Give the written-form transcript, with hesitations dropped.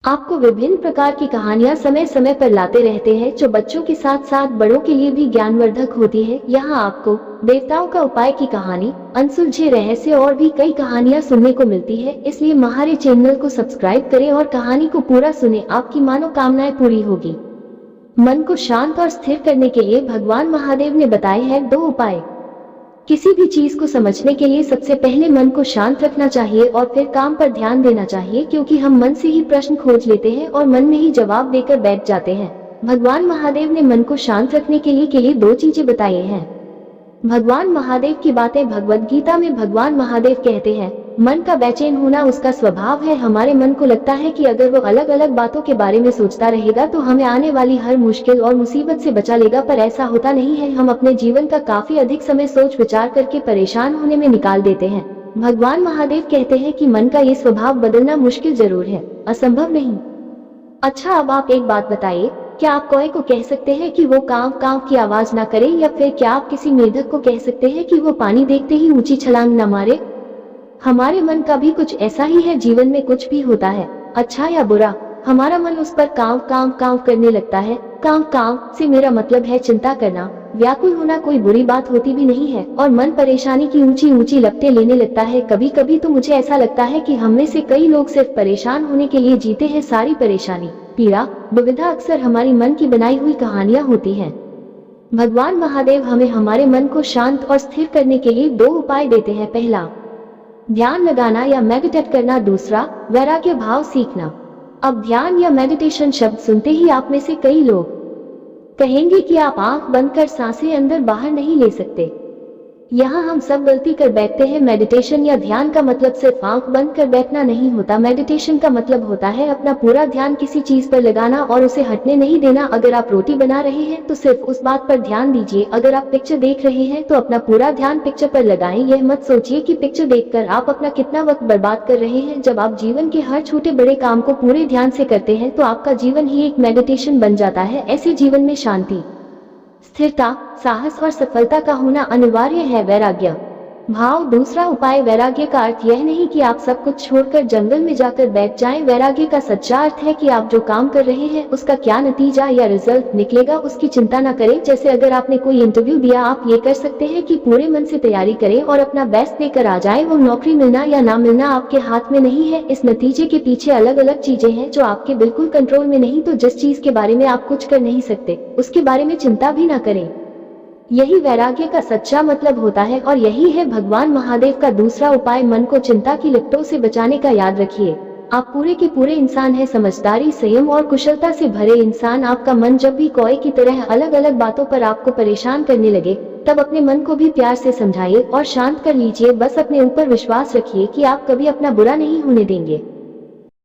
आपको विभिन्न प्रकार की कहानियां समय समय पर लाते रहते हैं जो बच्चों के साथ साथ बड़ों के लिए भी ज्ञानवर्धक होती है। यहाँ आपको देवताओं का उपाय की कहानी, अनसुलझे रहस्य और भी कई कहानियां सुनने को मिलती है। इसलिए हमारे चैनल को सब्सक्राइब करें और कहानी को पूरा सुने, आपकी मनोकामनाएं पूरी होगी। मन को शांत और स्थिर करने के लिए भगवान महादेव ने बताए हैं 2 उपाय। किसी भी चीज को समझने के लिए सबसे पहले मन को शांत रखना चाहिए और फिर काम पर ध्यान देना चाहिए, क्योंकि हम मन से ही प्रश्न खोज लेते हैं और मन में ही जवाब देकर बैठ जाते हैं। भगवान महादेव ने मन को शांत रखने के लिए 2 चीजें बताई हैं। भगवान महादेव की बातें भगवद गीता में भगवान महादेव कहते हैं, मन का बेचैन होना उसका स्वभाव है। हमारे मन को लगता है कि अगर वो अलग अलग बातों के बारे में सोचता रहेगा तो हमें आने वाली हर मुश्किल और मुसीबत से बचा लेगा, पर ऐसा होता नहीं है। हम अपने जीवन का काफी अधिक समय सोच विचार करके परेशान होने में निकाल देते हैं। भगवान महादेव कहते हैं कि मन का ये स्वभाव बदलना मुश्किल जरूर है, असंभव नहीं। अच्छा, अब आप एक बात बताइए, क्या आप कौए को कह सकते हैं कि वो कांव कांव की आवाज ना करे, या फिर क्या आप किसी मेढक को कह सकते हैं कि वो पानी देखते ही ऊंची छलांग न मारे? हमारे मन का भी कुछ ऐसा ही है। जीवन में कुछ भी होता है, अच्छा या बुरा, हमारा मन उस पर कांव कांव कांव करने लगता है। कांव कांव से मेरा मतलब है चिंता करना, व्याकुल होना कोई बुरी बात होती भी नहीं है, और मन परेशानी की ऊंची ऊंची लपटें लेने लगता है। कभी कभी तो मुझे ऐसा लगता है कि हम में से कई लोग सिर्फ परेशान होने के लिए जीते हैं। सारी परेशानी, पीड़ा, दुविधा अक्सर हमारी मन की बनाई हुई कहानियां होती हैं। भगवान महादेव हमें हमारे मन को शांत और स्थिर करने के लिए 2 उपाय देते हैं। पहला, ध्यान लगाना या मेडिटेट करना। दूसरा, वैराग्य भाव सीखना। अब ध्यान या मेडिटेशन शब्द सुनते ही आप में से कई लोग कहेंगे कि आप आंख बंद कर सांसें अंदर बाहर नहीं ले सकते। यहाँ हम सब गलती कर बैठते हैं। मेडिटेशन या ध्यान का मतलब सिर्फ आंख बंद कर बैठना नहीं होता। मेडिटेशन का मतलब होता है अपना पूरा ध्यान किसी चीज पर लगाना और उसे हटने नहीं देना। अगर आप रोटी बना रहे हैं तो सिर्फ उस बात पर ध्यान दीजिए। अगर आप पिक्चर देख रहे हैं तो अपना पूरा ध्यान पिक्चर पर लगाएं। यह मत सोचिए कि पिक्चर देखकर आप अपना कितना वक्त बर्बाद कर रहे हैं। जब आप जीवन के हर छोटे बड़े काम को पूरे ध्यान से करते हैं तो आपका जीवन ही एक मेडिटेशन बन जाता है। ऐसे जीवन में शांति, स्थिरता, साहस और सफलता का होना अनिवार्य है। वैराग्य भाव। दूसरा उपाय, वैराग्य का अर्थ यह नहीं कि आप सब कुछ छोड़कर जंगल में जाकर बैठ जाएं। वैराग्य का सच्चा अर्थ है कि आप जो काम कर रहे हैं उसका क्या नतीजा या रिजल्ट निकलेगा उसकी चिंता न करें। जैसे अगर आपने कोई इंटरव्यू दिया, आप ये कर सकते हैं कि पूरे मन से तैयारी करें और अपना बेस्ट देकर आ जाएं। वो नौकरी मिलना या ना मिलना आपके हाथ में नहीं है। इस नतीजे के पीछे अलग अलग चीजें हैं जो आपके बिल्कुल कंट्रोल में नहीं। तो जिस चीज के बारे में आप कुछ कर नहीं सकते उसके बारे में चिंता भी ना करें। यही वैराग्य का सच्चा मतलब होता है, और यही है भगवान महादेव का दूसरा उपाय, मन को चिंता की लपटों से बचाने का। याद रखिए, आप पूरे के पूरे इंसान हैं, समझदारी, संयम और कुशलता से भरे इंसान। आपका मन जब भी कौए की तरह अलग अलग बातों पर आपको परेशान करने लगे, तब अपने मन को भी प्यार से समझाइए और शांत कर लीजिए। बस अपने ऊपर विश्वास रखिए कि आप कभी अपना बुरा नहीं होने देंगे।